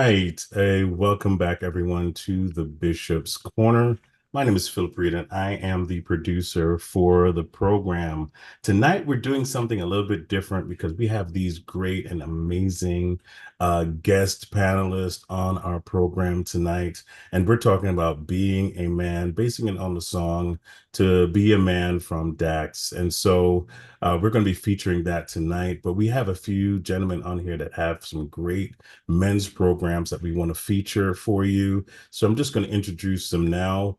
right. Welcome back, everyone, to the Bishop's Corner. My name is Philip Reed, and I am the producer for the program. Tonight, we're doing something a little bit different because we have these great and amazing guest panelists on our program tonight. And we're talking about being a man, basing it on the song To Be a Man from Dax. And so we're going to be featuring that tonight. But we have a few gentlemen on here that have some great men's programs that we want to feature for you. So I'm just going to introduce them now.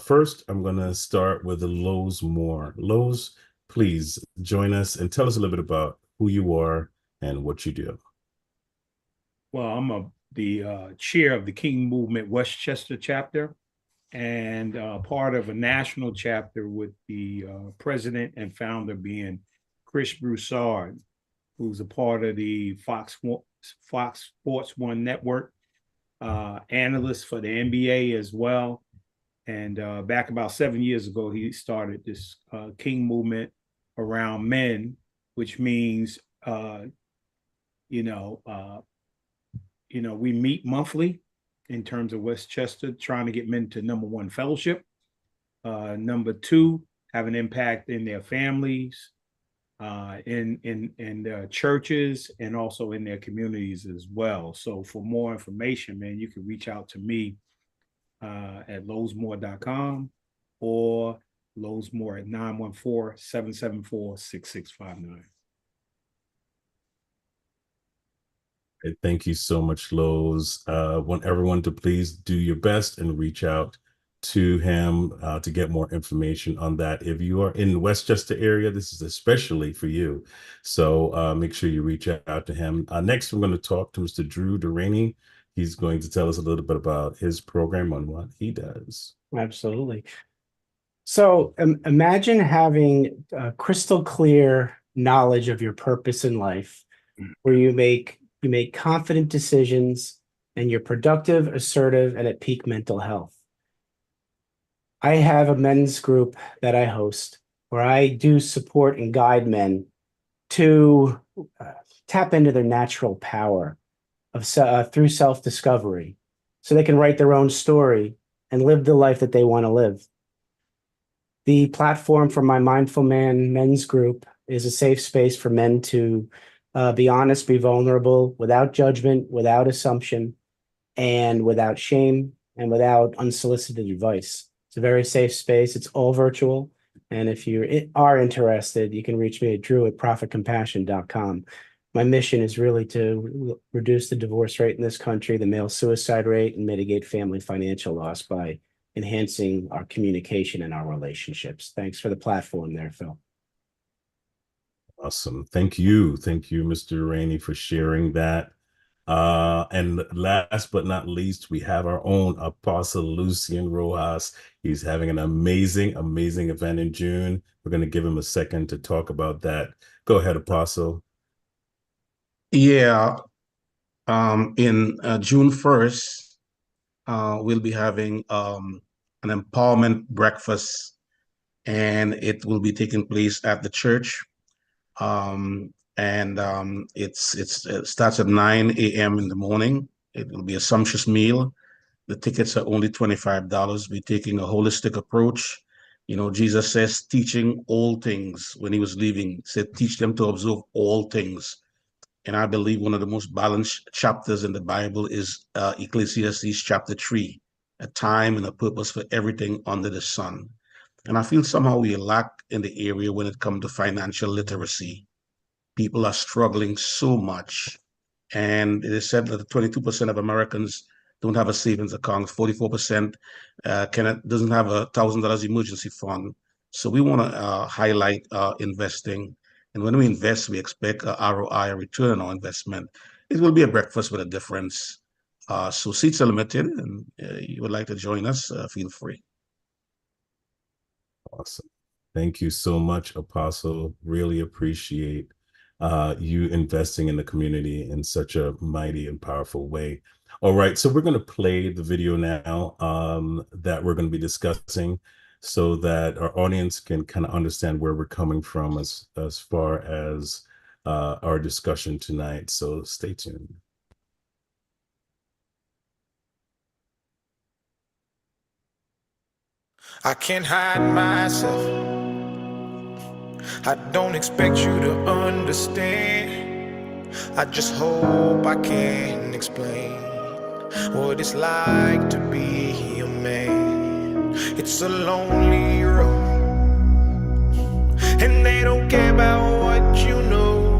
First, I'm going to start with Lowe's Moore. Lowe's, please join us and tell us a little bit about who you are and what you do. Well, the chair of the King Movement Westchester chapter and part of a national chapter with the president and founder being Chris Broussard, who's a part of the Fox Sports One network, analyst for the NBA as well. And back about 7 years ago, he started this King Movement around men, which means, you know, uh, we meet monthly in terms of Westchester, trying to get men to number one, fellowship. Number two, have an impact in their families, in their churches, and also in their communities as well. So for more information, man, you can reach out to me at lowesmore.com or lowesmore at 914-774-6659. Thank you so much, Lowe's. Want everyone to please do your best and reach out to him to get more information on that. If you are in the Westchester area, this is especially for you. So make sure you reach out to him. Next, we're going to talk to Mr. Drew Deraney. He's going to tell us a little bit about his program on what he does. Absolutely. So imagine having crystal clear knowledge of your purpose in life, where you make confident decisions and you're productive, assertive, and at peak mental health. I have a men's group that I host where I do support and guide men to tap into their natural power of through self-discovery, so they can write their own story and live the life that they want to live. The platform for my Mindful Man men's group is a safe space for men to be honest, be vulnerable, without judgment, without assumption, and without shame, and without unsolicited advice. It's a very safe space. It's all virtual. And if you are interested, you can reach me at drew@profitcompassion.com. My mission is really to reduce the divorce rate in this country, the male suicide rate, and mitigate family financial loss by enhancing our communication and our relationships. Thanks for the platform there, Phil. Awesome. Thank you. Thank you, Mr. Rainey, for sharing that. And last but not least, we have our own Apostle Lucien Rojas. He's having an amazing, amazing event in June. We're going to give him a second to talk about that. Go ahead, Apostle. Yeah, in June 1st, we'll be having an empowerment breakfast, and it will be taking place at the church. It starts at 9 a.m. in the morning. It will be a sumptuous meal. The tickets are only $25. We're taking a holistic approach. You know, Jesus says, teaching all things when he was leaving, he said, teach them to observe all things. And I believe one of the most balanced chapters in the Bible is Ecclesiastes chapter 3, a time and a purpose for everything under the sun. And I feel somehow we lack in the area when it comes to financial literacy. People are struggling so much. And it is said that 22% of Americans don't have a savings account, 44% doesn't have $1,000 emergency fund. So we want to highlight investing. And when we invest, we expect a ROI, a return on our investment. It will be a breakfast with a difference. So seats are limited, and you would like to join us, feel free. Awesome. Thank you so much, Apostle. Really appreciate you investing in the community in such a mighty and powerful way. All right, so we're going to play the video now that we're going to be discussing so that our audience can kind of understand where we're coming from as far as our discussion tonight. So stay tuned. I can't hide myself. I don't expect you to understand. I just hope I can explain what it's like to be a man. It's a lonely road, and they don't care about what you know.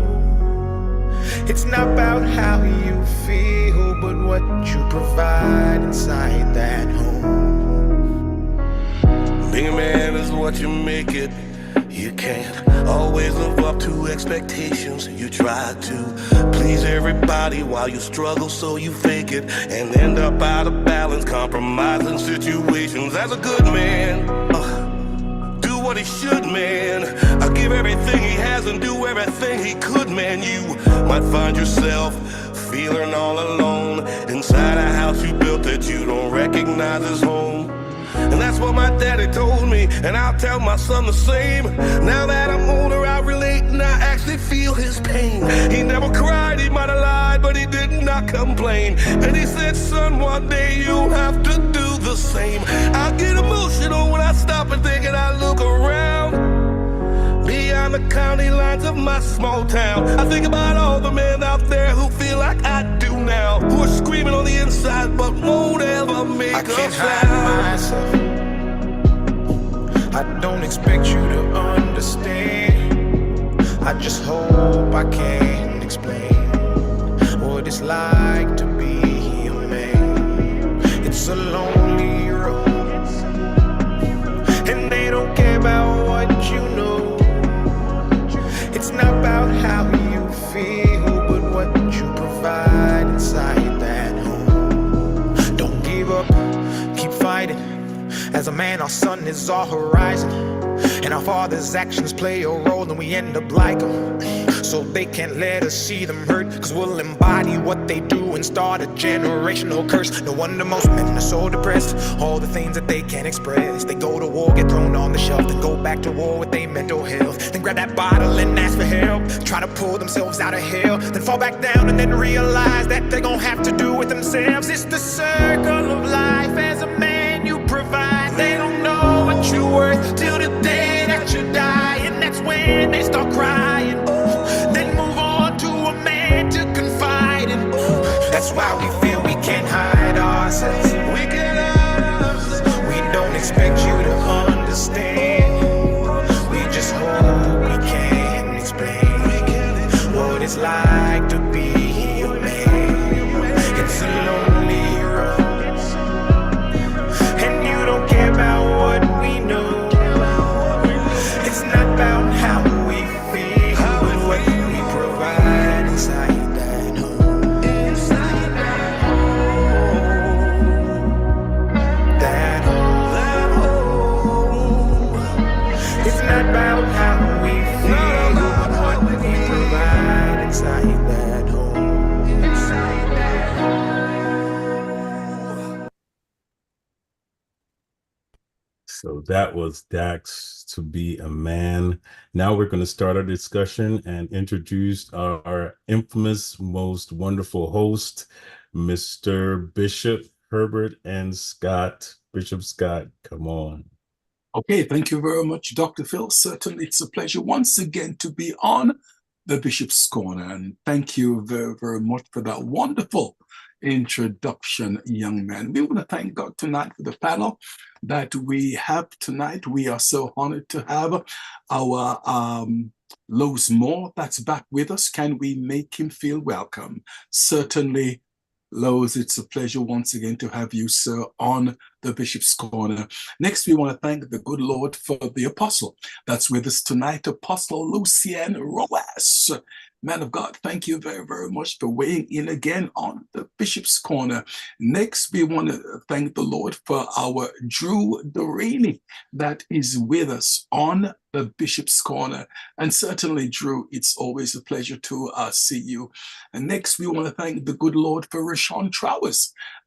It's not about how you feel, but what you provide inside that home. Being a man is what you make it. You can't always live up to expectations. You try to please everybody while you struggle, so you fake it and end up out of balance, compromising situations. As a good man, do what he should, man. I'll give everything he has and do everything he could, man. You might find yourself feeling all alone inside a house you built that you don't recognize as home. And that's what my daddy told me, and I'll tell my son the same. Now that I'm older, I relate and I actually feel his pain. He never cried, he might have lied, but he did not complain. And he said, son, one day you'll have to do the same. I get emotional when I stop and think and I look around beyond the county lines of my small town. I think about all the men out there who feel like I do now, who are screaming on the inside but won't ever make I a can't sound. hide myself. I don't expect you to understand. I just hope I can explain what it's like to be a man. It's a lonely road, and they don't care about what you know. It's not about how you feel, but what you provide inside that home. Don't give up, keep fighting. As a man, our sun is our horizon, and our father's actions play a role, and we end up like them. So they can't let us see them hurt, cause we'll embody what they do and start a generational curse. No wonder most men are so depressed, all the things that they can't express. They go to war, get thrown on the shelf, then go back to war with their mental health. Then grab that bottle and ask for help, try to pull themselves out of hell, then fall back down and then realize that they're gonna have to do it themselves. It's the circle of life. As a man you provide, they don't know what you're worth till the day that you die, and that's when they start crying. Then move on to a man to confide in. That's why we feel we can't hide ourselves. We can ourselves. We don't expect you to understand. We just hope we can explain what it's like to be a man. It's a lonely road, and you don't care about what we know. It's not about how we feel, but what we provide inside that home. Inside that home. That home. It's not about how we feel, but what we provide inside that home. Inside that home. So that was Dax, To Be a Man. Now we're going to start our discussion and introduce our infamous, most wonderful host, Mr. Bishop Herbert and Scott. Bishop Scott, come on. Okay, thank you very much, Dr. Phil. Certainly, it's a pleasure once again to be on the Bishop's Corner. And thank you very, very much for that wonderful introduction, young man. We want to thank God tonight for the panel that we have tonight. We are so honored to have our Lowe's Moore that's back with us. Can we make him feel welcome? Certainly, Lowe's, it's a pleasure once again to have you, sir, on the Bishop's Corner. Next, we want to thank the good Lord for the apostle that's with us tonight, Apostle Lucien Rojas. Man of God, thank you very, very much for weighing in again on the Bishop's Corner. Next, we want to thank the Lord for our Drew Dorini that is with us on the Bishop's Corner. And certainly, Drew, it's always a pleasure to see you. And next, we want to thank the good Lord for Resean Thrower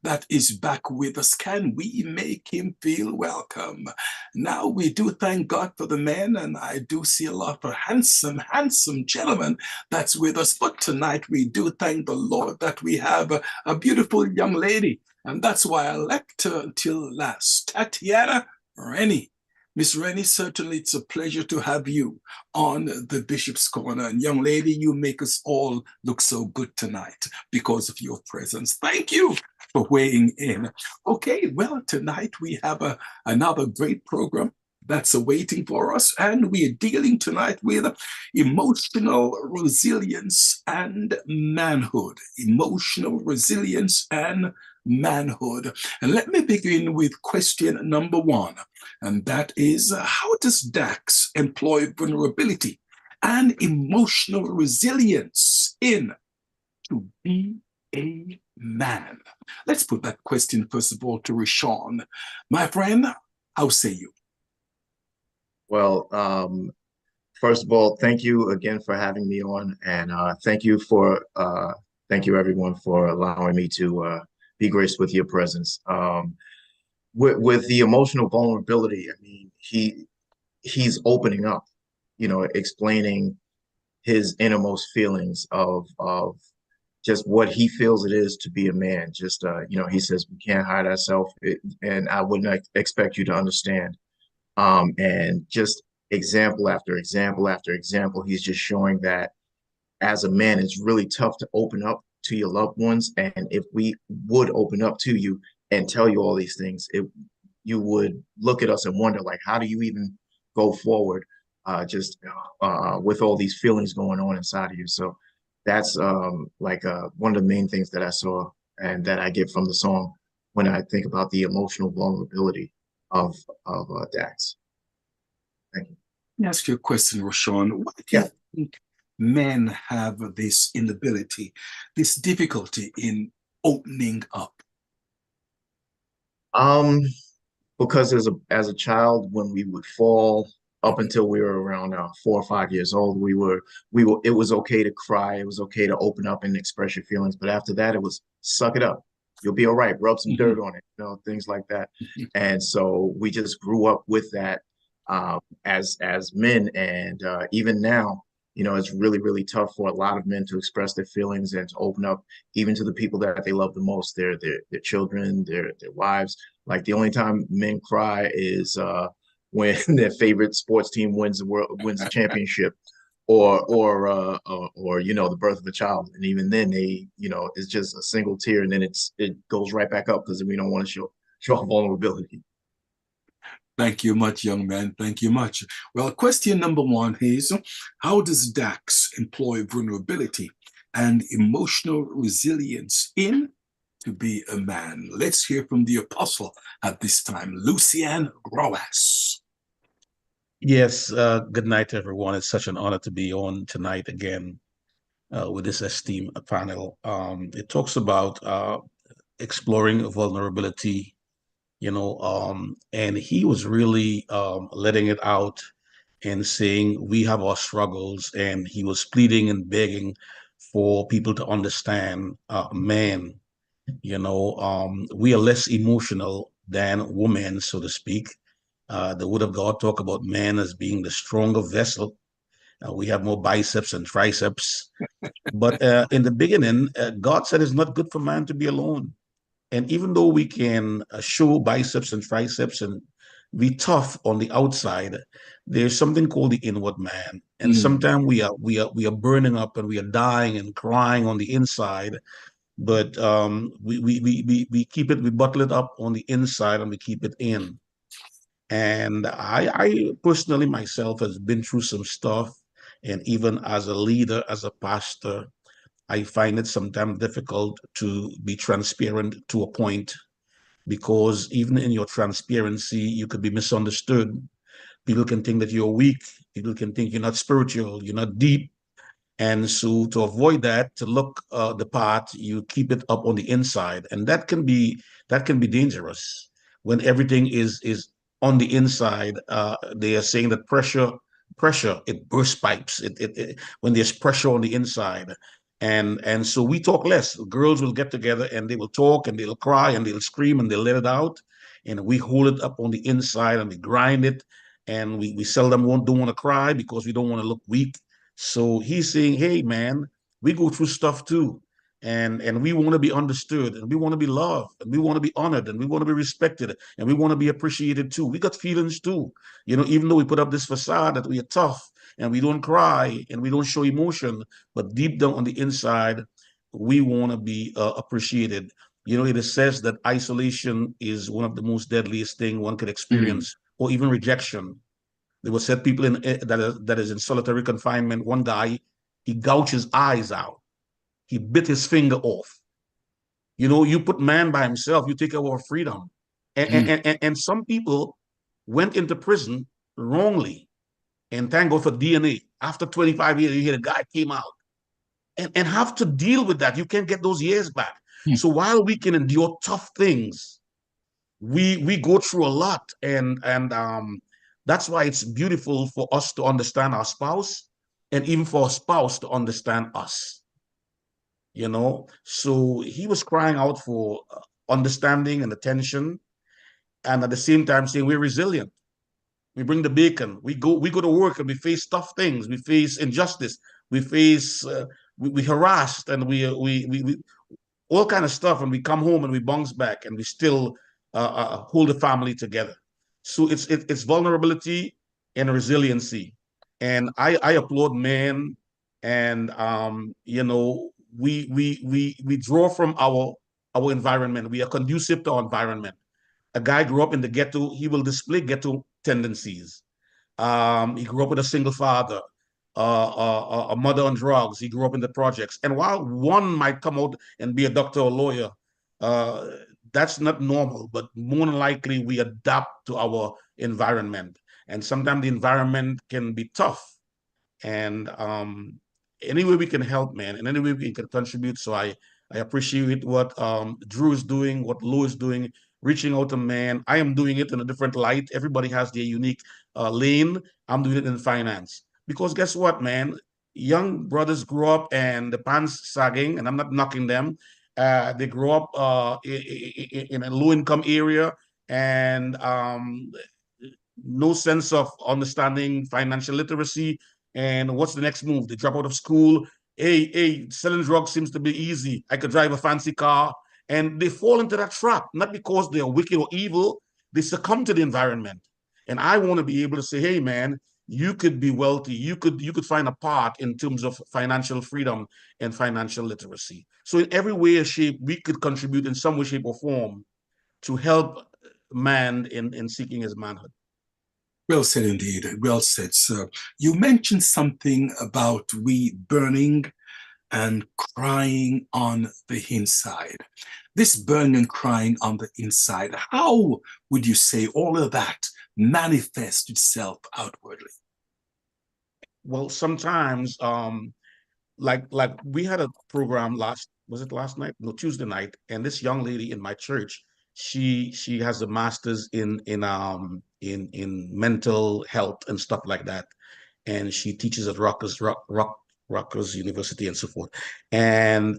that is back with us. Can we make him feel welcome? Now, we do thank God for the men, and I do see a lot of handsome, handsome gentlemen that's with us. But tonight, we do thank the Lord that we have a beautiful young lady, and that's why I left her until last. Tatiana Rennie. Miss Rennie, certainly it's a pleasure to have you on the Bishop's Corner. And young lady, you make us all look so good tonight because of your presence. Thank you for weighing in. Okay, well, tonight we have another great program that's awaiting for us. And we are dealing tonight with emotional resilience and manhood. Emotional resilience and manhood. And let me begin with question number one. And that is, how does DAX employ vulnerability and emotional resilience in to be a man? Let's put that question, first of all, to Resean. My friend, how say you? Well, first of all, thank you again for having me on, and thank you everyone for allowing me to be graced with your presence. With the emotional vulnerability, I mean, he's opening up, explaining his innermost feelings of just what he feels it is to be a man. Just he says we can't hide ourselves, and I wouldn't expect you to understand. And just example after example after example, he's just showing that as a man, it's really tough to open up to your loved ones. And if we would open up to you and tell you all these things, you would look at us and wonder, like, how do you even go forward with all these feelings going on inside of you? So that's one of the main things that I saw and that I get from the song when I think about the emotional vulnerability of Dax. Thank you. Let me ask you a question, Resean. Why do you think men have this inability, this difficulty in opening up? Because as a child, when we would fall, up until we were around 4 or 5 years old, it was okay to cry, it was okay to open up and express your feelings. But after that, it was suck it up. You'll be all right. Rub some dirt on it, things like that. And so we just grew up with that as men, and even now, it's really, really tough for a lot of men to express their feelings and to open up, even to the people that they love the most, their children, their wives. Like, the only time men cry is when their favorite sports team wins the championship, or the birth of a child, and even then it's just a single tear, and then it goes right back up because we don't want to show vulnerability. Thank you much, young man. Thank you much. Well, question number one is, how does DAX employ vulnerability and emotional resilience in to be a man? Let's hear from the apostle at this time, Lucien Rojas. Yes, good night, everyone. It's such an honor to be on tonight again with this esteemed panel. It talks about exploring vulnerability, and he was really letting it out and saying we have our struggles, and he was pleading and begging for people to understand man. We are less emotional than women, so to speak. The word of God talk about man as being the stronger vessel. We have more biceps and triceps. But in the beginning, God said it's not good for man to be alone. And even though we can show biceps and triceps and be tough on the outside, there's something called the inward man. And sometimes we are burning up and we are dying and crying on the inside. But we keep it, we bottle it up on the inside and we keep it in. And I personally myself has been through some stuff. And even as a leader, as a pastor, I find it sometimes difficult to be transparent to a point, because even in your transparency, you could be misunderstood. People can think that you're weak. People can think you're not spiritual, you're not deep. And so to avoid that, to look the part, you keep it up on the inside. And that can be dangerous when everything is on the inside. They are saying that pressure, it bursts pipes. When there's pressure on the inside. And so we talk less. Girls will get together and they will talk and they'll cry and they'll scream and they'll let it out. And we hold it up on the inside and we grind it. And we seldom don't want to cry because we don't want to look weak. So he's saying, hey, man, we go through stuff too. and we want to be understood, and we want to be loved, and we want to be honored, and we want to be respected, and we want to be appreciated too. We got feelings too. Even though we put up this facade that we are tough and we don't cry and we don't show emotion, but deep down on the inside, we want to be appreciated. It is says that isolation is one of the most deadliest thing one could experience, or even rejection. There were said people that is in solitary confinement. One guy, he gouged his eyes out. He bit his finger off. You put man by himself, you take our freedom. And some people went into prison wrongly. And thank God for DNA. After 25 years, you hear the guy came out. And have to deal with that. You can't get those years back. So while we can endure tough things, we go through a lot. And that's why it's beautiful for us to understand our spouse, and even for a spouse to understand us. So he was crying out for understanding and attention, and at the same time saying we're resilient. We bring the bacon. We go to work and we face tough things. We face injustice. We face we harassed, and we all kind of stuff. And we come home and we bounce back, and we still hold the family together. So it's vulnerability and resiliency, and I applaud men. And we draw from our environment. We are conducive to our environment. A guy grew up in the ghetto, he will display ghetto tendencies. He grew up with a single father, a mother on drugs. He grew up in the projects. And while one might come out and be a doctor or lawyer, that's not normal, but more than likely we adapt to our environment. And sometimes the environment can be tough. And any way we can help, man, and any way we can contribute. So I appreciate what Drew is doing, what Lou is doing, reaching out to man. I am doing it in a different light. Everybody has their unique lane. I'm doing it in finance. Because guess what, man? Young brothers grow up and the pants sagging, and I'm not knocking them. They grow up in a low-income area, and no sense of understanding financial literacy. And what's the next move? They drop out of school. Hey, selling drugs seems to be easy. I could drive a fancy car. And they fall into that trap, not because they're wicked or evil. They succumb to the environment. And I want to be able to say, hey, man, you could be wealthy. You could find a path in terms of financial freedom and financial literacy. So in every way or shape, we could contribute in some way, shape, or form to help man in seeking his manhood. Well said indeed. Well said, sir. You mentioned something about we burning and crying on the inside. This burning and crying on the inside, how would you say all of that manifests itself outwardly? Well, sometimes, like we had a program last night? No, Tuesday night, and this young lady in my church, she has a master's in mental health and stuff like that, and she teaches at Rutgers University and so forth. And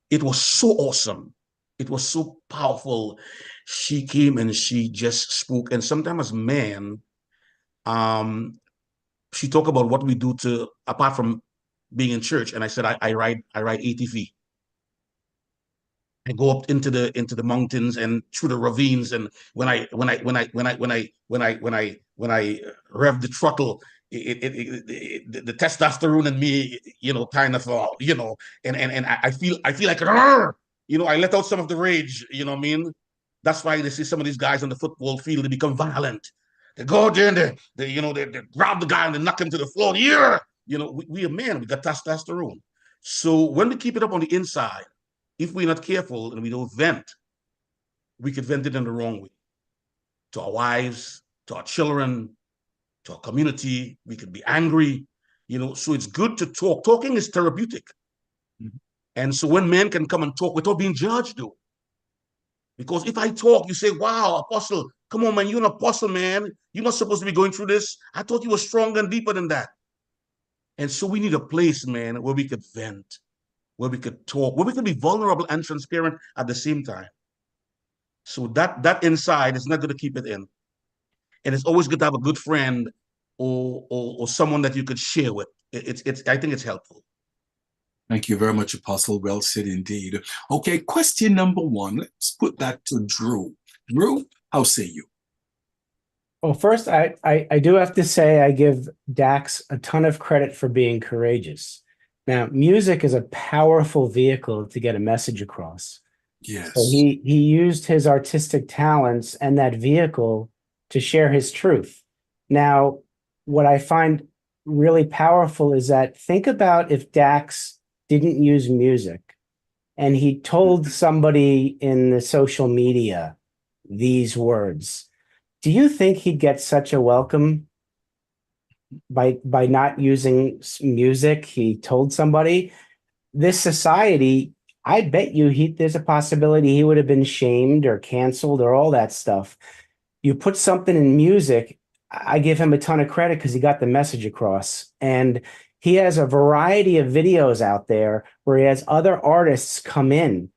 it was so awesome. It was so powerful. She came and she just spoke. And sometimes as men, she talked about what we do to, apart from being in church. And I said, I ride ATV. I go up into the mountains and through the ravines. And when I rev the throttle, the testosterone in me, kind of, and I feel like, I let out some of the rage, you know what I mean? That's why they see some of these guys on the football field, they become violent. They go out there and they grab the guy and they knock him to the floor. Yeah, we are men, we got testosterone. So when we keep it up on the inside, if we're not careful and we don't vent, we could vent it in the wrong way. To our wives, to our children, to our community, we could be angry, so it's good to talk. Talking is therapeutic. Mm-hmm. And so when men can come and talk without being judged, though. Because if I talk, you say, wow, apostle, come on, man, you're an apostle, man. You're not supposed to be going through this. I thought you were stronger and deeper than that. And so we need a place, man, where we could vent, where we could talk, where we could be vulnerable and transparent at the same time. So that inside is not going to keep it in. And it's always good to have a good friend or someone that you could share with. I think it's helpful. Thank you very much, Apostle. Well said indeed. Okay, question number one. Let's put that to Drew. Drew, how say you? Well, first, I do have to say I give Dax a ton of credit for being courageous. Now, music is a powerful vehicle to get a message across. So Yes. he used his artistic talents and that vehicle to share his truth. Now, what I find really powerful is that think about if Dax didn't use music and he told somebody in the social media these words. Do you think he'd get such a welcome by not using music? He told somebody this society, I bet you there's a possibility he would have been shamed or canceled or all that stuff. You put something in music, I give him a ton of credit because he got the message across. And he has a variety of videos out there where he has other artists come in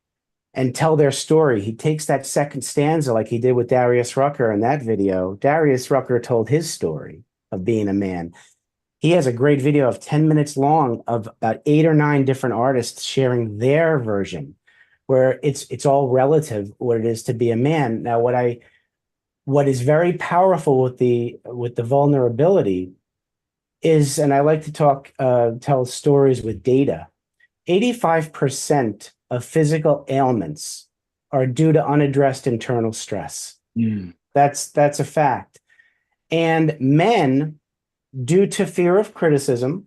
and tell their story. He takes that second stanza like he did with Darius Rucker in that video. Darius Rucker told his story of being a man. He has a great video of 10 minutes long of about 8 or 9 different artists sharing their version, where it's all relative what it is to be a man. Now, what is very powerful with the vulnerability is, and I like to tell stories with data. 85% of physical ailments are due to unaddressed internal stress. That's a fact. And men, due to fear of criticism,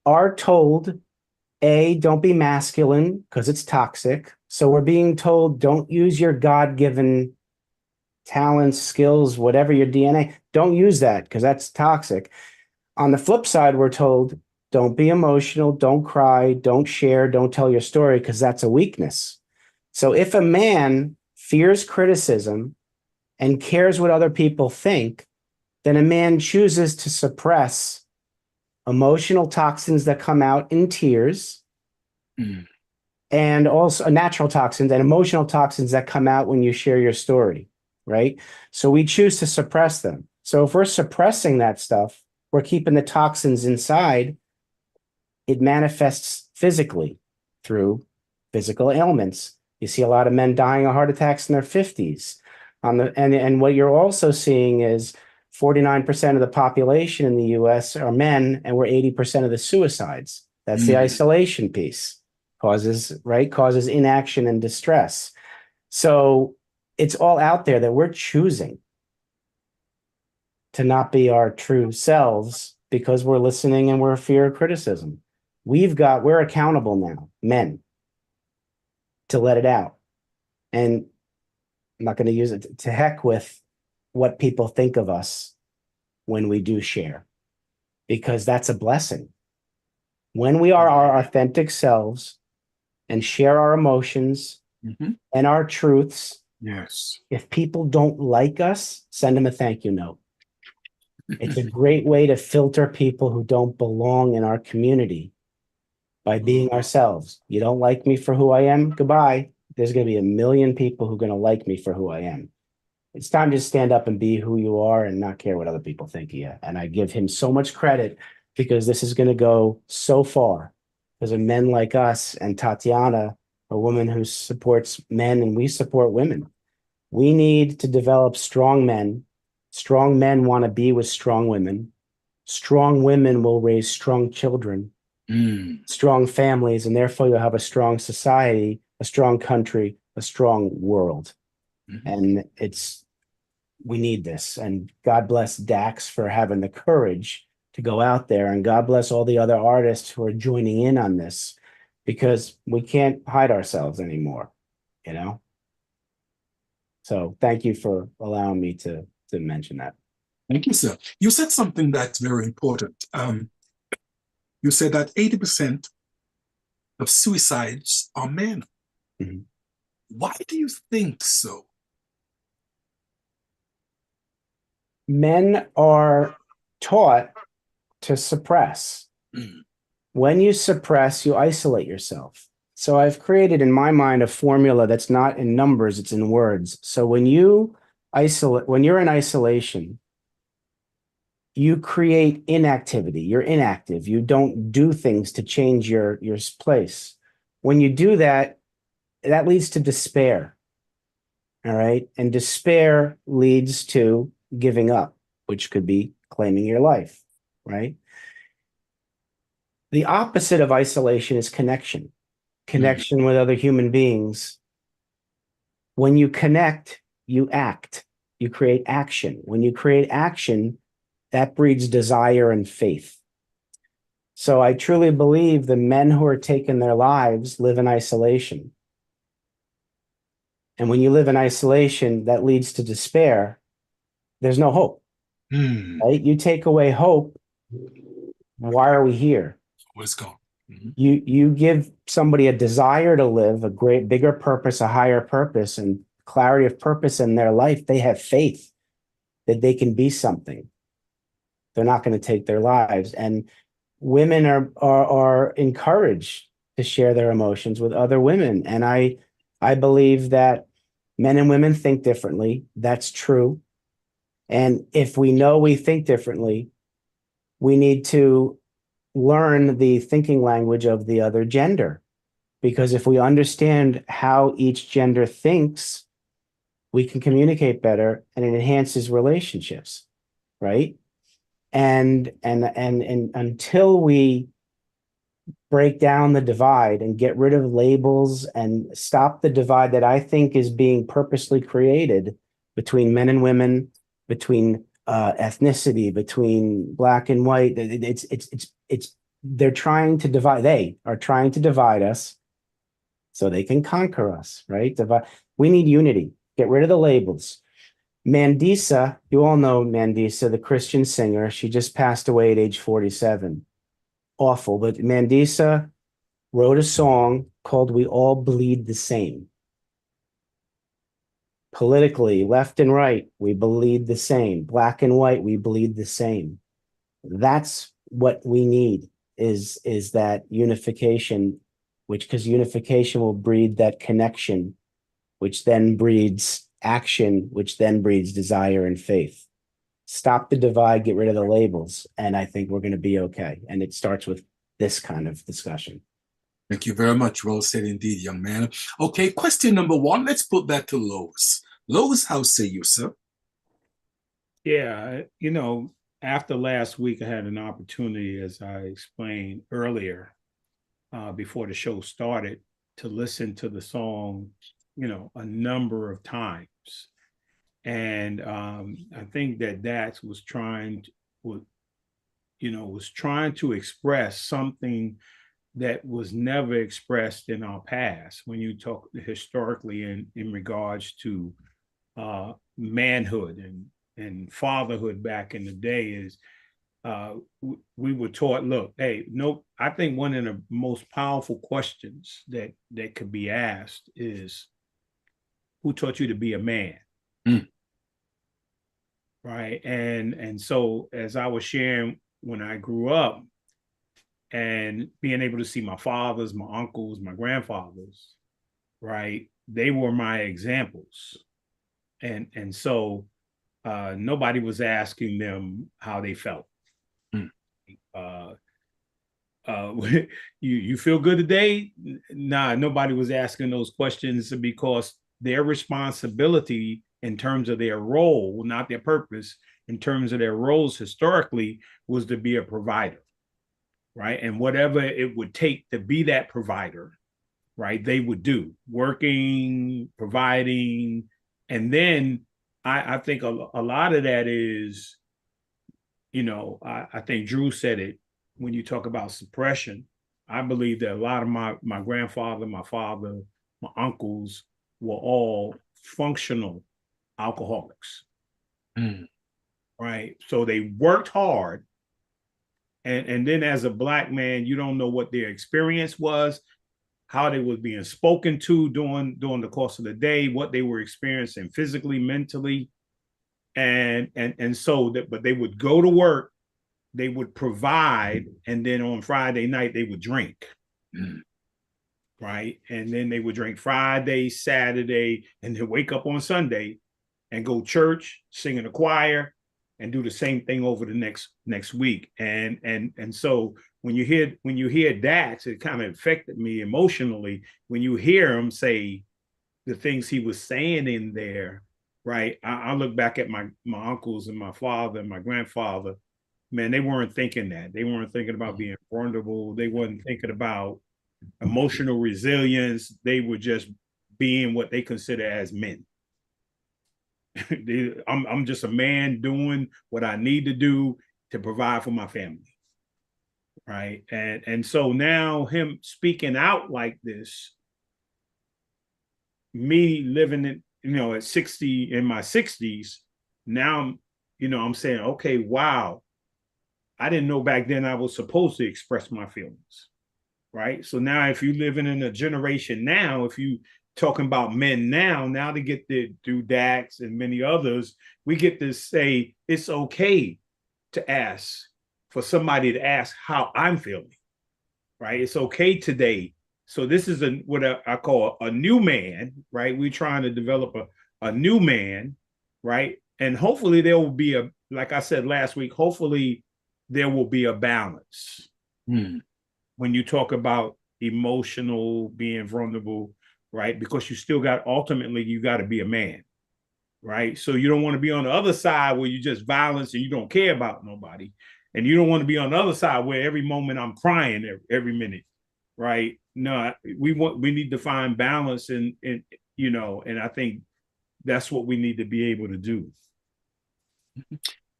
are told, A, don't be masculine because it's toxic. So we're being told, don't use your God-given talents, skills, whatever your DNA, don't use that because that's toxic. On the flip side, we're told, don't be emotional, don't cry, don't share, don't tell your story because that's a weakness. So if a man fears criticism and cares what other people think, then a man chooses to suppress emotional toxins that come out in tears and also natural toxins and emotional toxins that come out when you share your story, right? So we choose to suppress them. So if we're suppressing that stuff, we're keeping the toxins inside. It manifests physically through physical ailments. You see a lot of men dying of heart attacks in their 50s. And what you're also seeing is 49% of the population in the US are men, and we're 80% of the suicides. That's the isolation piece. Causes inaction and distress. So it's all out there that we're choosing to not be our true selves because we're listening and we're fear of criticism. We're accountable now, men, to let it out. And I'm not going to use it to heck with what people think of us when we do share, because that's a blessing. When we are our authentic selves and share our emotions and our truths, yes. If people don't like us, send them a thank you note. It's a great way to filter people who don't belong in our community by being ourselves. You don't like me for who I am? Goodbye. There's going to be a million people who are going to like me for who I am. It's time to stand up and be who you are and not care what other people think of you. And I give him so much credit because this is going to go so far. Because of men like us and Tatiana, a woman who supports men and we support women. We need to develop strong men. Strong men want to be with strong women. Strong women will raise strong children, strong families, and therefore you'll have a strong society, a strong country, a strong world. And we need this. And God bless Dax for having the courage to go out there. And God bless all the other artists who are joining in on this, because we can't hide ourselves anymore, you know? So thank you for allowing me to mention that. Thank you, sir. You said something that's very important. You said that 80% of suicides are men. Why do you think so? Men are taught to suppress. When you suppress, you isolate yourself. So I've created in my mind a formula that's not in numbers, it's in words. So when you're in isolation, you create inactivity. You're inactive. You don't do things to change your place. When you do that, that leads to despair. All right. And despair leads to giving up, which could be claiming your life. Right. The opposite of isolation is connection, connection with other human beings. When you connect, you act, you create action. When you create action, that breeds desire and faith. So I truly believe the men who are taking their lives live in isolation. And when you live in isolation, that leads to despair. There's no hope, right? You take away hope. Why are we here? Let's go. You give somebody a desire to live, a great, bigger purpose, a higher purpose, and clarity of purpose in their life. They have faith that they can be something. They're not going to take their lives. And women are encouraged to share their emotions with other women. And I believe that men and women think differently. That's true. And if we know we think differently, we need to learn the thinking language of the other gender. Because if we understand how each gender thinks, we can communicate better and it enhances relationships, right? And until we break down the divide and get rid of labels and stop the divide that I think is being purposely created between men and women, between ethnicity, between black and white. They're trying to divide. They are trying to divide us so they can conquer us, right? We need unity. Get rid of the labels. Mandisa, you all know Mandisa, the Christian singer. She just passed away at age 47. Awful, but Mandisa wrote a song called We All Bleed the Same. Politically, left and right, we bleed the same. Black and white, we bleed the same. That's what we need is that unification, because unification will breed that connection, which then breeds action, which then breeds desire and faith. Stop the divide, get rid of the labels, and I think we're going to be okay. And it starts with this kind of discussion. Thank you very much. Well said indeed, young man. Okay, question number one. Let's put that to Lois. Lois, how say you, sir? Yeah, after last week, I had an opportunity, as I explained earlier, before the show started, to listen to the song, a number of times. And I think that was trying to express something that was never expressed in our past. When you talk historically in regards to manhood and fatherhood back in the day, is we were taught, look, hey, no, I think one of the most powerful questions that could be asked is, who taught you to be a man? Right. And so as I was sharing, when I grew up and being able to see my fathers, my uncles, my grandfathers, right, they were my examples. And so nobody was asking them how they felt. You feel good today? Nah, nobody was asking those questions, because their responsibility in terms of their role, not their purpose, in terms of their roles historically, was to be a provider, right? And whatever it would take to be that provider, right, they would do, working, providing. And then I think a lot of that is, I think Drew said it, when you talk about suppression. I believe that a lot of my grandfather, my father, my uncles were all functional alcoholics. Right? So they worked hard. And then as a Black man, you don't know what their experience was, how they were being spoken to during the course of the day, what they were experiencing physically, mentally. And so but they would go to work, they would provide, and then on Friday night they would drink. Right? And then they would drink Friday, Saturday, and then wake up on Sunday and go church, sing in the choir, and do the same thing over the next week. And so when you hear Dax, it kind of affected me emotionally when you hear him say the things he was saying in there, right? I look back at my uncles and my father and my grandfather. Man, they weren't thinking that. They weren't thinking about being vulnerable. They weren't thinking about emotional resilience. They were just being what they consider as men. I'm just a man doing what I need to do to provide for my family, right? And so now him speaking out like this, me living in, at 60, in my 60s, now I'm saying, okay, wow, I didn't know back then I was supposed to express my feelings, right? So now if you're living in a generation now, if you talking about men now they get to do Dax and many others, we get to say it's okay to ask for somebody to ask how I'm feeling, right? It's okay today. So this is what I call a new man, right? We're trying to develop a new man, right? And hopefully there will be like I said last week, hopefully there will be a balance. When you talk about emotional, being vulnerable, right? Because ultimately you got to be a man, right? So you don't want to be on the other side where you just violence and you don't care about nobody. And you don't want to be on the other side where every moment I'm crying every minute, right? No, we need to find balance and I think that's what we need to be able to do.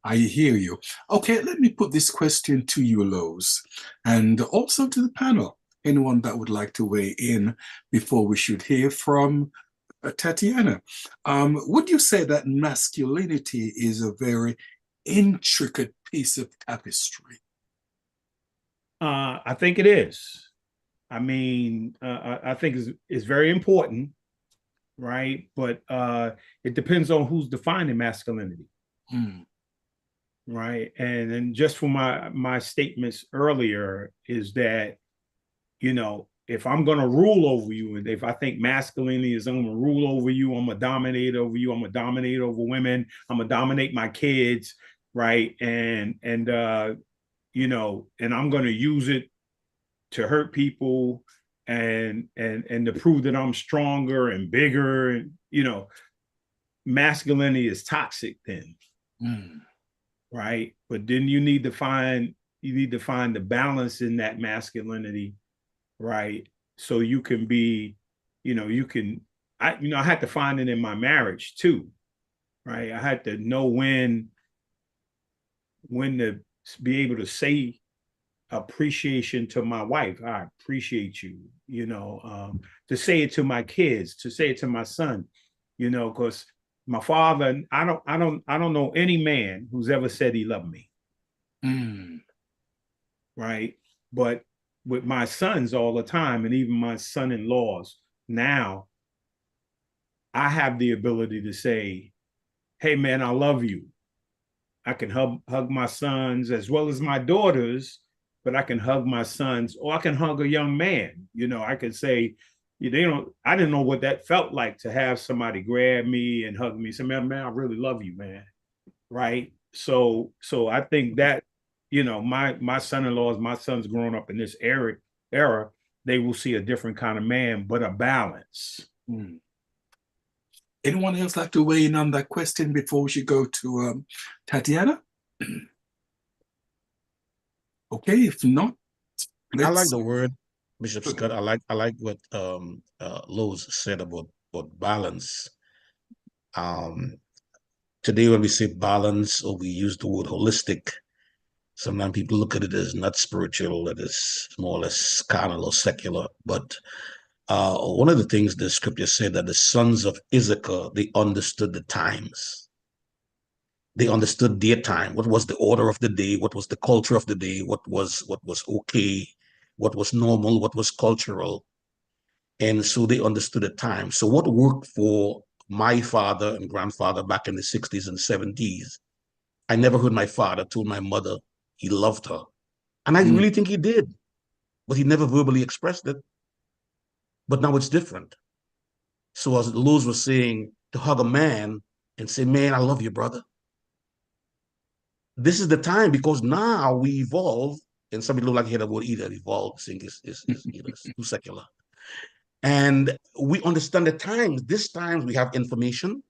I hear you. Okay, let me put this question to you, Lowe's, and also to the panel. Anyone that would like to weigh in before we should hear from Tatiana. Would you say that masculinity is a very intricate piece of tapestry? I think it is. I mean, I think it's very important, right? But it depends on who's defining masculinity. Right. And then just for my statements earlier is that, if I'm going to rule over you, and if I think masculinity is I'm going to rule over you, I'm going to dominate over you, I'm going to dominate over women, I'm going to dominate my kids, right? And and I'm going to use it to hurt people and to prove that I'm stronger and bigger. And, masculinity is toxic then. Right. But then you need to find the balance in that masculinity, right? So you can be, I had to find it in my marriage too, right? I had to know when to be able to say appreciation to my wife. I appreciate you, to say it to my kids, to say it to my son, because my father, I don't know any man who's ever said he loved me. Right. But with my sons all the time, and even my son-in-laws now, I have the ability to say, hey man, I love you. I can hug my sons as well as my daughters, but I can hug my sons, or I can hug a young man. I could say, I didn't know what that felt like to have somebody grab me and hug me. Say, man, I really love you, man. Right. So I think that, my son-in-laws, my sons growing up in this era, they will see a different kind of man, but a balance. Anyone else like to weigh in on that question before we should go to Tatiana? Okay, if not, I like the word, Bishop Scott. I like what Lowe's said about balance. Today, when we say balance, or we use the word holistic, sometimes people look at it as not spiritual, that is more or less carnal or secular. But one of the things the scripture said, that the sons of Issachar, they understood the times. They understood their time. What was the order of the day? What was the culture of the day? What was okay? What was normal? What was cultural? And so they understood the time. So what worked for my father and grandfather back in the 60s and 70s, I never heard my father told my mother he loved her. And I really think he did, but he never verbally expressed it. But now it's different. So as Luz was saying, to hug a man and say, man, I love you, brother. this is the time because now we evolve, and some people don't like to hear the word either. Evolve, I think is too secular. And we understand the times. This times we have information,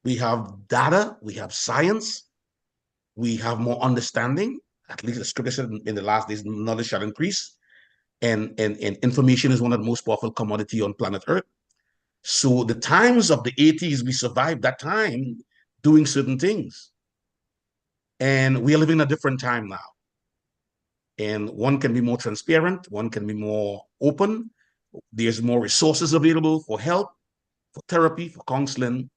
we have data, we have science, we have more understanding. At least the scripture said in the last days, knowledge shall increase. And information is one of the most powerful commodity on planet Earth. So the times of the 80s, we survived that time doing certain things. And we are living in a different time now. And one can be more transparent, one can be more open. There's more resources available for help, for therapy, for counseling.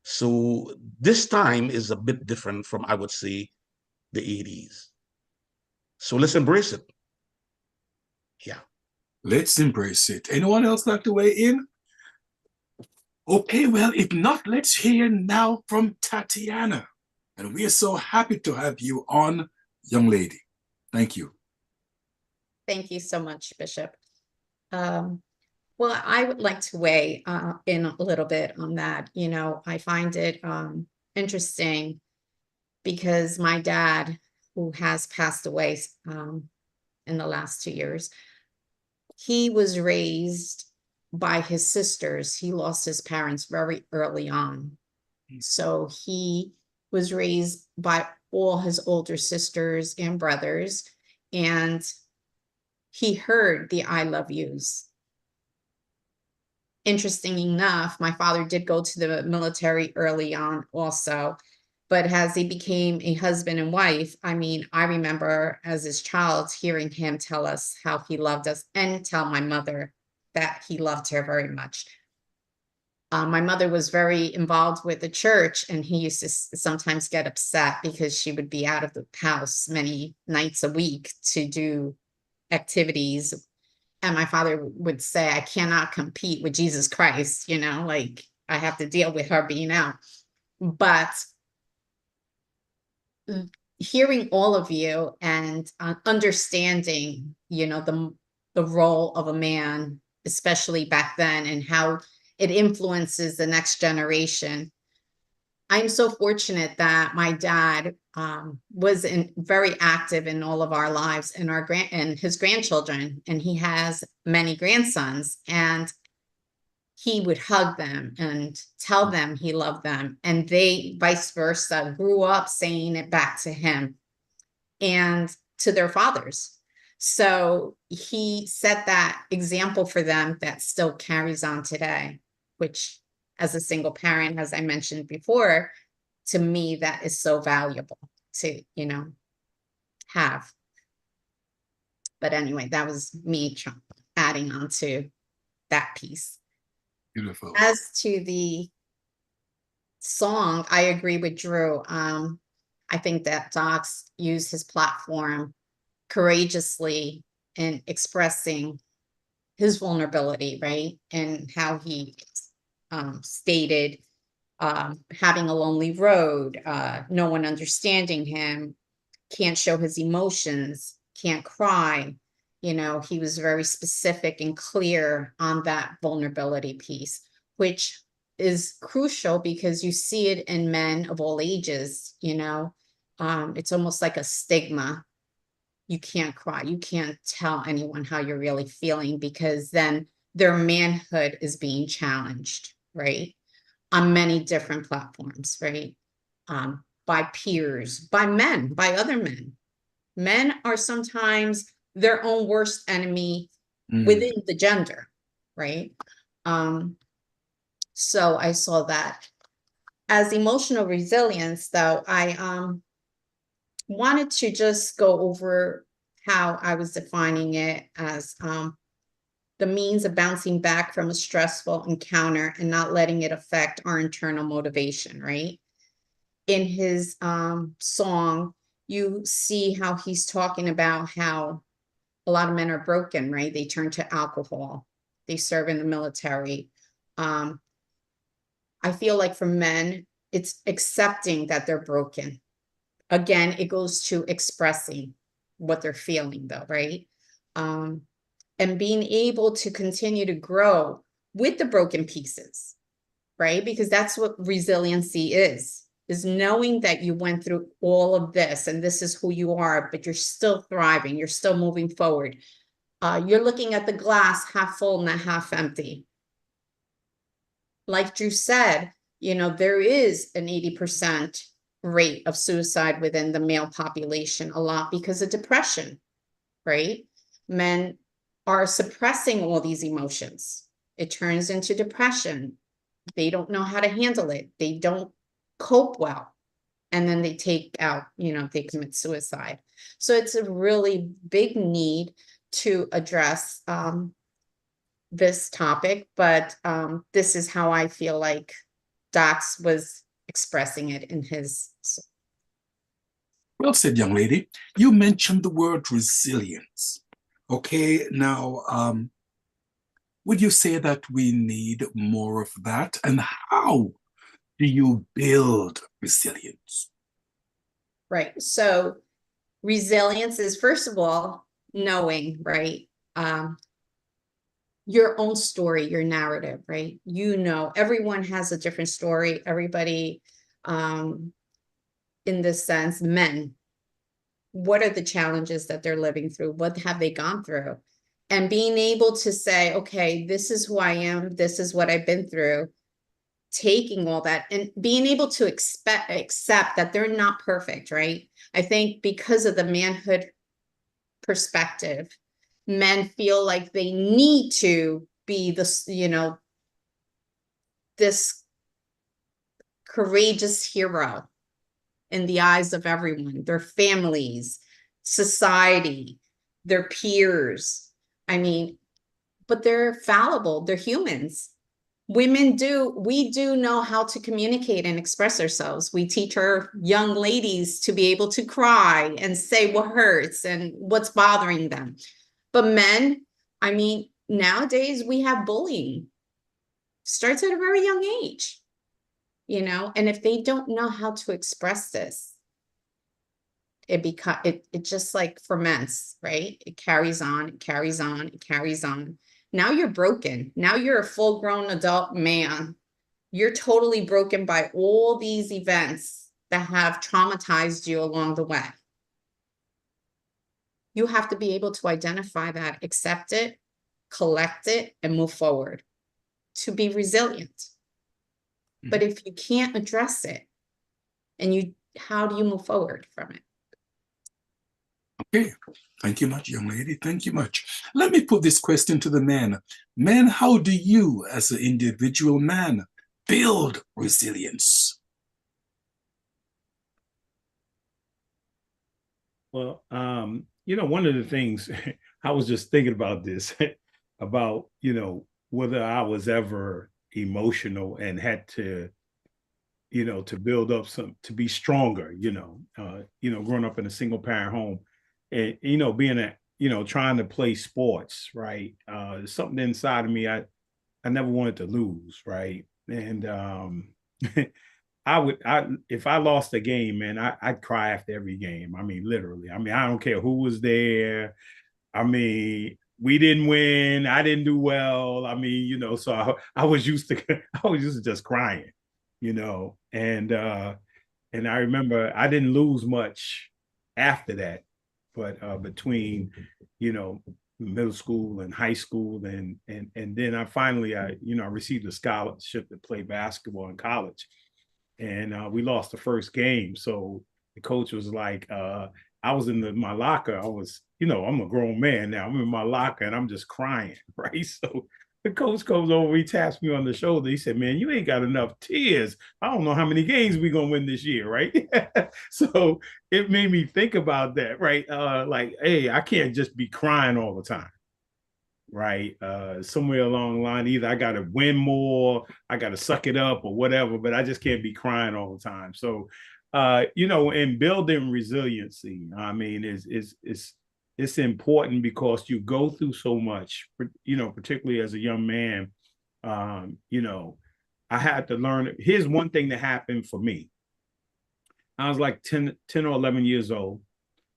So this time is a bit different from, I would say, the 80s. So let's embrace it. Yeah. Let's embrace it. Anyone else like to weigh in? Okay, well, if not, let's hear now from Tatiana. And we are so happy to have you on, young lady. Thank you. Thank you so much, Bishop. Well, I would like to weigh in a little bit on that. You know, I find it interesting because my dad, who has passed away in the last 2 years, he was raised by his sisters. He lost his parents very early on. So he was raised by all his older sisters and brothers, and he heard the I love yous. Interesting enough, my father did go to the military early on also, but as he became a husband and wife, I mean, I remember as his child hearing him tell us how he loved us and tell my mother that he loved her very much. My mother was very involved with the church, and he used to sometimes get upset because she would be out of the house many nights a week to do activities. And my father would say, I cannot compete with Jesus Christ, you know, like I have to deal with her being out. But hearing all of you and understanding, you know, the role of a man, especially back then, and how it influences the next generation. I'm so fortunate that my dad was very active in all of our lives and his grandchildren, and he has many grandsons, and he would hug them and tell them he loved them, and they vice versa grew up saying it back to him and to their fathers. So he set that example for them that still carries on today, which as a single parent, as I mentioned before, to me, that is so valuable to, you know, have. But anyway, that was me adding on to that piece. Beautiful. As to the song, I agree with Drew. I think that Docs used his platform courageously in expressing his vulnerability, right? And how he stated having a lonely road, no one understanding him, can't show his emotions, can't cry. You know, he was very specific and clear on that vulnerability piece, which is crucial because you see it in men of all ages, you know. It's almost like a stigma. You can't cry. You can't tell anyone how you're really feeling because then their manhood is being challenged, right? On many different platforms, right? By peers, by men, by other men. Men are sometimes their own worst enemy within the gender, right? So I saw that. As emotional resilience, though, I wanted to just go over how I was defining it as the means of bouncing back from a stressful encounter and not letting it affect our internal motivation, right? In his song, you see how he's talking about how a lot of men are broken, right? They turn to alcohol, they serve in the military. I feel like for men, it's accepting that they're broken. Again, it goes to expressing what they're feeling, though, right? And being able to continue to grow with the broken pieces, right? Because that's what resiliency is. is knowing that you went through all of this and this is who you are, but you're still thriving, you're still moving forward. You're looking at the glass half full, not half empty. Like Drew said, you know, there is an 80% rate of suicide within the male population, a lot because of depression, right? Men are suppressing all these emotions. It turns into depression. They don't know how to handle it. They don't cope well. And then they take out, you know, they commit suicide. So it's a really big need to address this topic, but this is how I feel like Docs was expressing it in his. Well said, young lady. You mentioned the word resilience. Okay, now, would you say that we need more of that? And how do you build resilience? Right. So resilience is, first of all, knowing, right? Your own story, your narrative, right? You know, everyone has a different story. Everybody, in this sense, men, what are the challenges that they're living through? What have they gone through? And being able to say, okay, this is who I am. This is what I've been through. Taking all that and being able to accept that they're not perfect, right? I think because of the manhood perspective, men feel like they need to be this, you know, this courageous hero in the eyes of everyone, their families, society, their peers. I mean, but they're fallible, they're humans. Women we do know how to communicate and express ourselves. We teach our young ladies to be able to cry and say what hurts and what's bothering them. But men, I mean, nowadays we have bullying. Starts at a very young age, you know, and if they don't know how to express this, it just like ferments, right? It carries on, it carries on, it carries on. Now you're broken. Now you're a full-grown adult man. You're totally broken by all these events that have traumatized you along the way. You have to be able to identify that, accept it, collect it, and move forward to be resilient. Mm-hmm. But if you can't address it, how do you move forward from it? Okay, thank you much, young lady. Thank you much. Let me put this question to the men. Men, how do you, as an individual man, build resilience? Well, you know, one of the things I was just thinking about this, about, you know, whether I was ever emotional and had to, you know, to build up to be stronger, you know, growing up in a single parent home and, you know, being trying to play sports, right? Something inside of me, I never wanted to lose, right? And if I lost a game, man, I'd cry after every game. I mean, literally. I mean, I don't care who was there. I mean, we didn't win. I didn't do well. I mean, you know, so I was used to just crying, you know. And I remember I didn't lose much after that, but between, you know, middle school and high school, and then I received a scholarship to play basketball in college. And we lost the first game. So the coach was like, I was in my locker. I was, you know, I'm a grown man now. I'm in my locker and I'm just crying, right? So the coach comes over, he taps me on the shoulder. He said, man, you ain't got enough tears. I don't know how many games we're going to win this year, right? So it made me think about that, right? Like, hey, I can't just be crying all the time. Right. Somewhere along the line, either I got to win more, I got to suck it up or whatever, but I just can't be crying all the time. So, you know, in building resiliency, I mean, it's important because you go through so much, you know, particularly as a young man. You know, I had to learn. Here's one thing that happened for me. I was like 10 or 11 years old.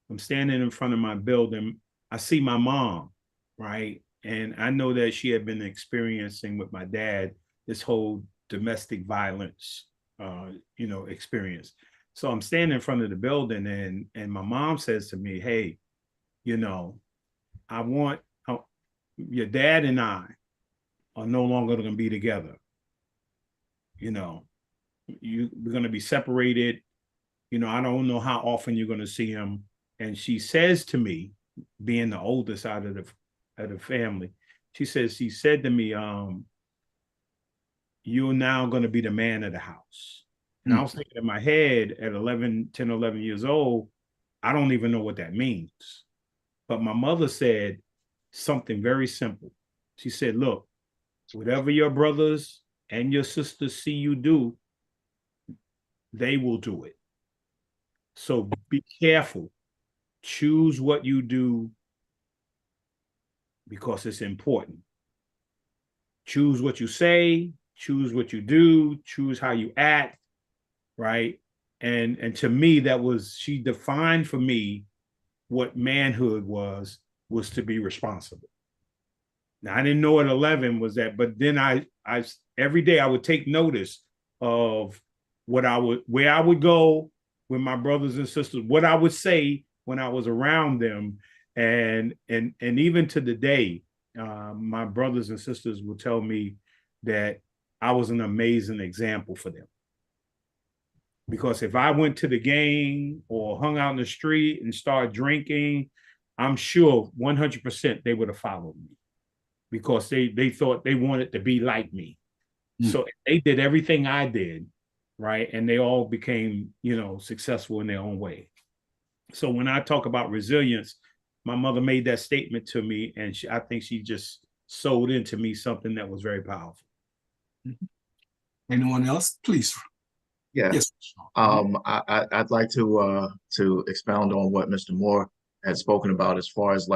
I'm standing in front of my building. I see my mom, right? And I know that she had been experiencing with my dad this whole domestic violence experience. So I'm standing in front of the building, and my mom says to me, "Hey, I want your dad and I are no longer going to be together. We're going to be separated. I don't know how often you're going to see him." And she says to me, being the oldest out of the family, she said to me, "You're now going to be the man of the house." And I was thinking in my head at 10, 11 years old, I don't even know what that means. But my mother said something very simple. She said, "Look, whatever your brothers and your sisters see you do, they will do it. So be careful. Choose what you do because it's important. Choose what you say, choose what you do, choose how you act, right?" And to me, she defined for me what manhood was to be responsible. Now, I didn't know at 11 was that, but then I every day I would take notice of where I would go with my brothers and sisters, what I would say when I was around them. And even to the day, my brothers and sisters will tell me that I was an amazing example for them. Because if I went to the game or hung out in the street and started drinking, I'm sure 100% they would have followed me, because they thought they wanted to be like me. So they did everything I did, right? And they all became, successful in their own way. So when I talk about resilience, my mother made that statement to me, and I think she just sewed into me something that was very powerful. Anyone else, please? Yeah. Yes. I'd like to expound on what Mr. Moore had spoken about as far as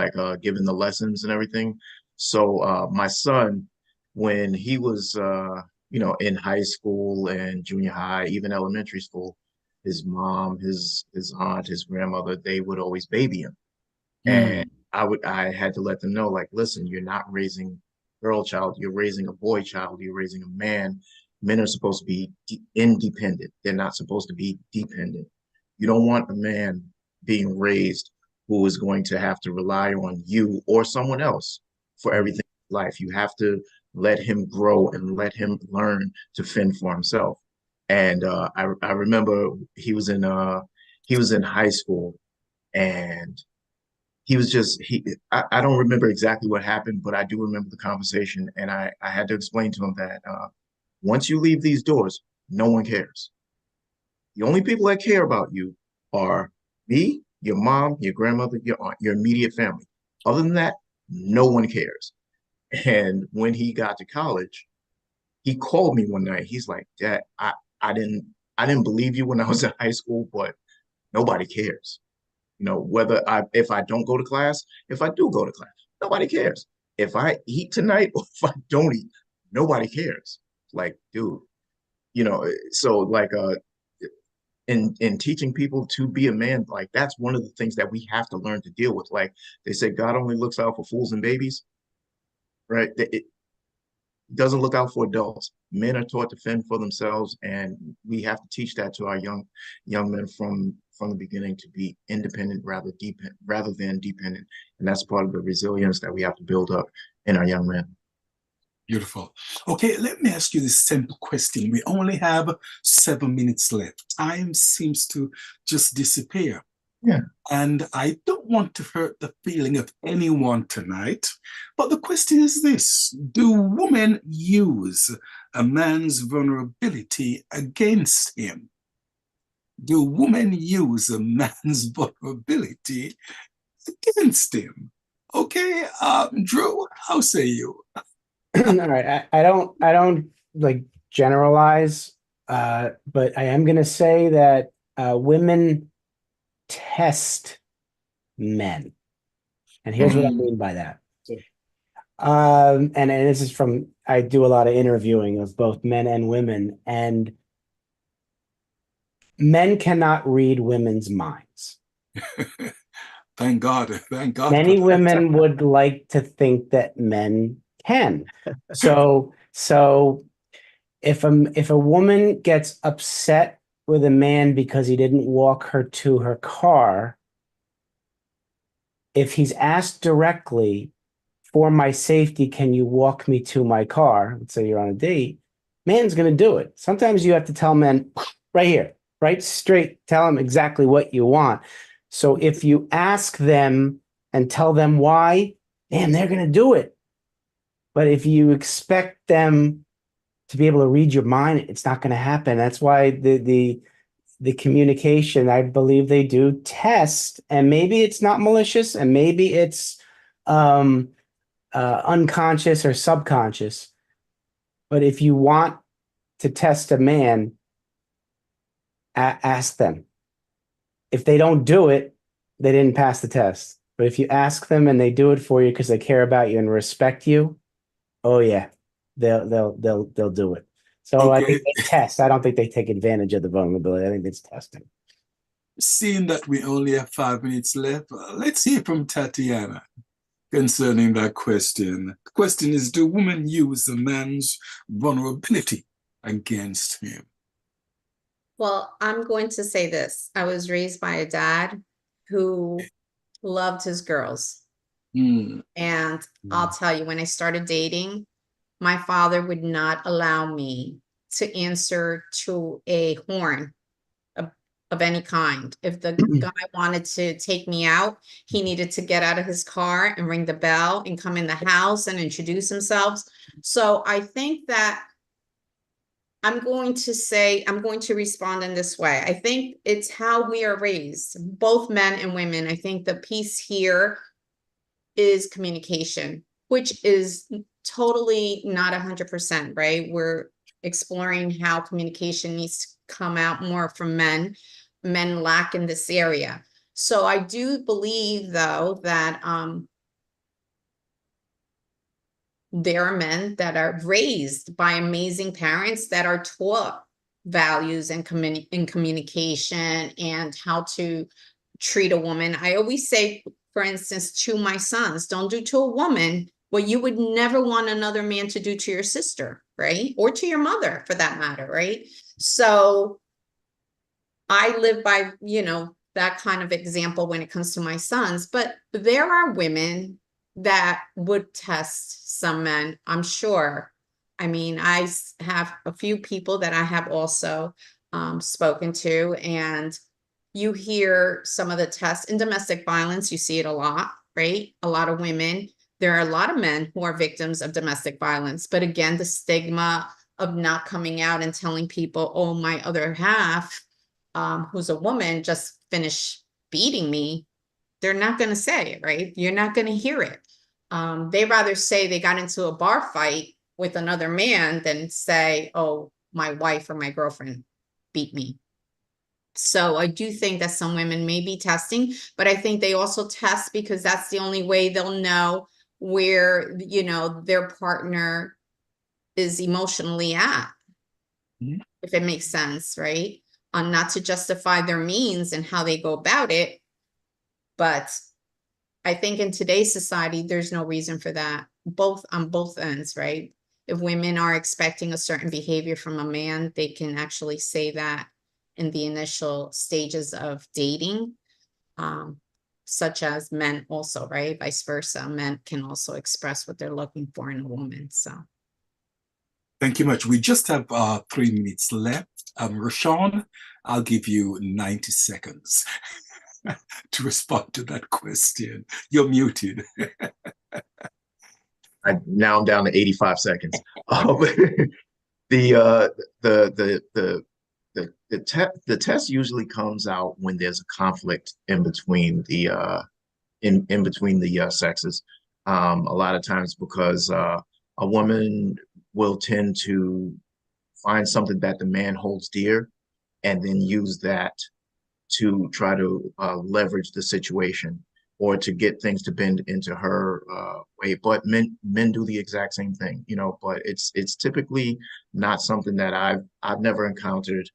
giving the lessons and everything. So my son, when he was in high school and junior high, even elementary school, his mom, his aunt, his grandmother, they would always baby him. And I had to let them know, listen, you're not raising a girl child, you're raising a boy child, you're raising a man. Men are supposed to be independent. They're not supposed to be dependent. You don't want a man being raised who is going to have to rely on you or someone else for everything in life. You have to let him grow and let him learn to fend for himself. And I remember he was in high school, and he was I don't remember exactly what happened, but I do remember the conversation. And I had to explain to him that once you leave these doors, no one cares. The only people that care about you are me, your mom, your grandmother, your aunt, your immediate family. Other than that, no one cares. And when he got to college, he called me one night. He's like, "Dad, I didn't believe you when I was in high school, but nobody cares. If I don't go to class, if I do go to class, nobody cares. If I eat tonight or if I don't eat, nobody cares." Dude, so in teaching people to be a man, that's one of the things that we have to learn to deal with. They say God only looks out for fools and babies, right? It doesn't look out for adults. Men are taught to fend for themselves, and we have to teach that to our young men from the beginning, to be independent rather than dependent. And that's part of the resilience that we have to build up in our young men. Beautiful. Okay, let me ask you this simple question. We only have 7 minutes left. Time seems to just disappear. Yeah. And I don't want to hurt the feeling of anyone tonight, but the question is this: do women use a man's vulnerability against him? Do women use a man's vulnerability against him? Okay, Drew, how say you? All right. I don't generalize, but I am going to say that women test men. And here's what I mean by that. And this is I do a lot of interviewing of both men and women, and men cannot read women's minds. Thank God. Thank God. Many women would like to think that men can. So if a woman gets upset with a man because he didn't walk her to her car, if he's asked directly, for my safety, can you walk me to my car? Let's say you're on a date, man's going to do it. Sometimes you have to tell men right here, right straight, tell them exactly what you want. So if you ask them and tell them why, man, they're going to do it. But if you expect them to be able to read your mind, it's not going to happen. That's why the communication, I believe they do test, and maybe it's not malicious, and maybe it's unconscious or subconscious. But if you want to test a man, ask them. If they don't do it, they didn't pass the test. But if you ask them and they do it for you because they care about you and respect you, oh yeah, they'll do it. So I think Okay. they test. I don't think they take advantage of the vulnerability. I think it's testing. Seeing that we only have 5 minutes left, let's hear from Tatiana concerning that question. The question is, do women use a man's vulnerability against him? Well, I'm going to say this. I was raised by a dad who loved his girls. Mm. And I'll tell you, when I started dating, my father would not allow me to answer to a horn of any kind. If the guy wanted to take me out, he needed to get out of his car and ring the bell and come in the house and introduce himself. So I think that I'm going to respond in this way. I think it's how we are raised, both men and women. I think the piece here is communication, which is totally not 100%, right? We're exploring how communication needs to come out more from men. Men lack in this area. So I do believe, though, that there are men that are raised by amazing parents that are taught values and communication and how to treat a woman. I always say, for instance, to my sons, don't do to a woman what you would never want another man to do to your sister, right? Or to your mother, for that matter, right? So I live by, that kind of example when it comes to my sons, but there are women that would test some men, I'm sure. I mean, I have a few people that I have also spoken to, and you hear some of the tests in domestic violence. You see it a lot, right? A lot of women. There are a lot of men who are victims of domestic violence, but again, the stigma of not coming out and telling people, oh, my other half, who's a woman, just finished beating me, they're not going to say it, right? You're not going to hear it. They rather say they got into a bar fight with another man than say, oh, my wife or my girlfriend beat me. So I do think that some women may be testing, but I think they also test because that's the only way they'll know where, their partner is emotionally at, if it makes sense, right? Not to justify their means and how they go about it, but I think in today's society, there's no reason for that, on both ends, right? If women are expecting a certain behavior from a man, they can actually say that in the initial stages of dating, such as men also, right? Vice versa. Men can also express what they're looking for in a woman. So. Thank you much. We just have 3 minutes left. Resean, I'll give you 90 seconds to respond to that question. You're muted. Now I'm down to 85 seconds. The test usually comes out when there's a conflict in between the in between the sexes. A lot of times because a woman will tend to find something that the man holds dear and then use that to try to leverage the situation or to get things to bend into her way. But men do the exact same thing, but it's typically not something that I've never encountered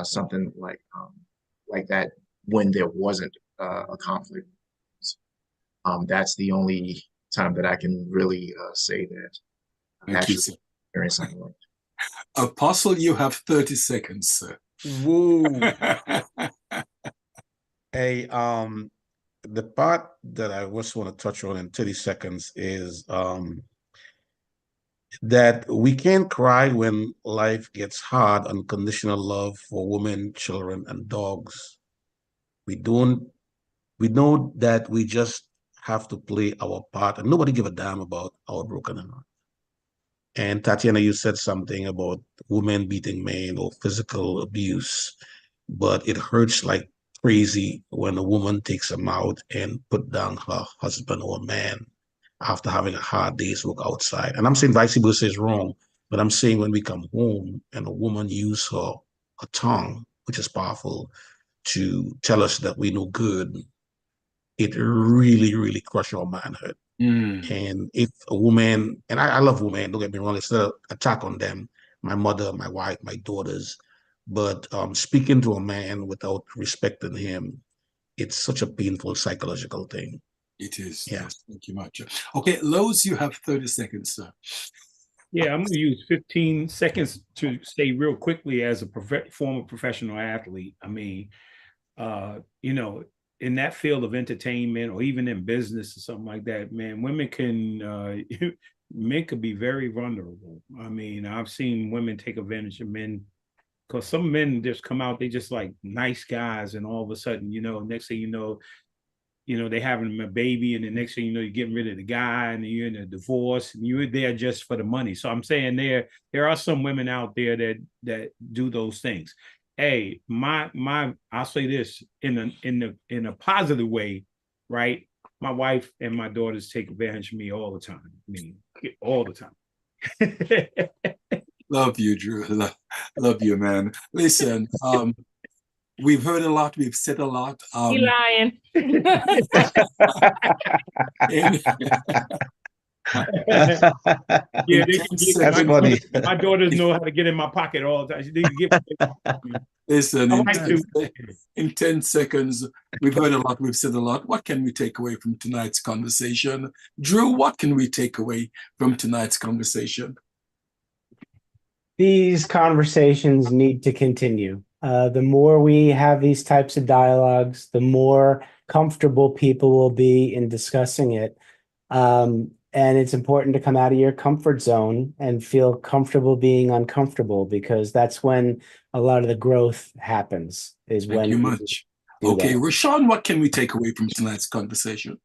something like that when there wasn't a conflict. That's the only time that I can really say that I Thank you, actually sir. experienced something like that. Apostle, you have 30 seconds, sir. Woo. Hey, the part that I just want to touch on in 30 seconds is that we can't cry when life gets hard. Unconditional love for women, children, and dogs. We know that we just have to play our part, and nobody give a damn about our broken heart. And Tatiana, you said something about women beating men or physical abuse, but it hurts like crazy when a woman takes them out and put down her husband or man after having a hard day's work outside. And I'm saying vice versa is wrong, but I'm saying when we come home and a woman use her tongue, which is powerful, to tell us that we know good, it really, really crushes our manhood. And if a woman, and I love women, don't get me wrong, it's not an attack on them, my mother, my wife, my daughters, but speaking to a man without respecting him, it's such a painful psychological thing. It is. Yeah. Yes, thank you much. Okay, Lowe's, you have 30 seconds, sir. Yeah, I'm going to use 15 seconds to say real quickly as a former professional athlete. I mean, you know, in that field of entertainment or even in business or something like that, man, women can, men could be very vulnerable. I mean, I've seen women take advantage of men because some men just come out, they just like nice guys, and all of a sudden, you know, next thing you know, they having a baby, and the next thing you know, you're getting rid of the guy, and you're in a divorce, and you're there just for the money. So I'm saying there are some women out there that do those things. Hey, I'll say this in a positive way, right? My wife and my daughters take advantage of me all the time. I mean, all the time. Love you, Drew. Love you, man. Listen, we've heard a lot. We've said a lot. You lying. Yeah, they can get, That's funny. my daughters know how to get in my pocket all the time. They can get. Listen, I in 10 seconds, we've heard a lot, we've said a lot. What can we take away from tonight's conversation? Drew, what can we take away from tonight's conversation? These conversations need to continue. The more we have these types of dialogues, the more comfortable people will be in discussing it. And it's important to come out of your comfort zone and feel comfortable being uncomfortable, because that's when a lot of the growth happens. Thank you much. Okay, Resean, what can we take away from tonight's conversation?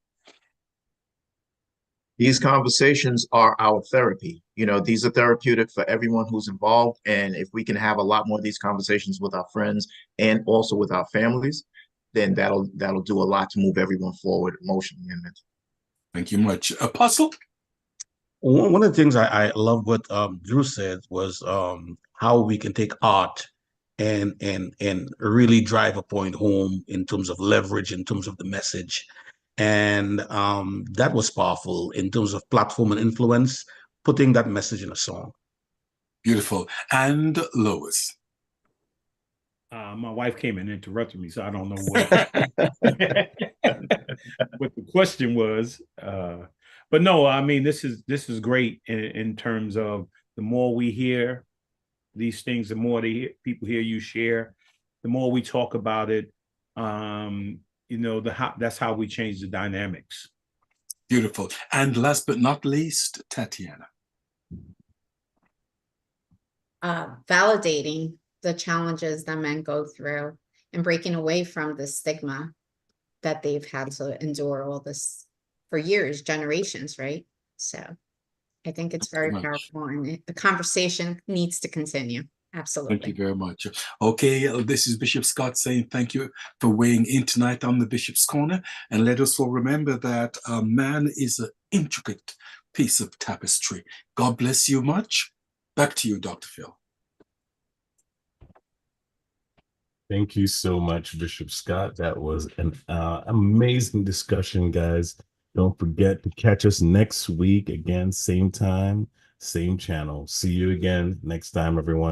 These conversations are our therapy. You know, these are therapeutic for everyone who's involved. And if we can have a lot more of these conversations with our friends and also with our families, then that'll do a lot to move everyone forward emotionally and mentally. Thank you much. Apostle? One of the things I love what Drew said was how we can take art and really drive a point home in terms of leverage, in terms of the message. And that was powerful in terms of platform and influence, putting that message in a song. Beautiful. And Lois? My wife came and interrupted me, so I don't know what what the question was. But no, I mean, this is great in terms of the more we hear these things, the more people hear you share, the more we talk about it. You know, that's how we change the dynamics. Beautiful. And last but not least, Tatiana. Validating the challenges that men go through and breaking away from the stigma that they've had to endure all this for years, generations, right? So I think it's very powerful, and the conversation needs to continue. Absolutely. Thank you very much. Okay, this is Bishop Scott saying thank you for weighing in tonight on the Bishop's Corner. And let us all remember that man is an intricate piece of tapestry. God bless you much. Back to you, Dr. Phil. Thank you so much, Bishop Scott. That was an amazing discussion, guys. Don't forget to catch us next week again, same time, same channel. See you again next time, everyone.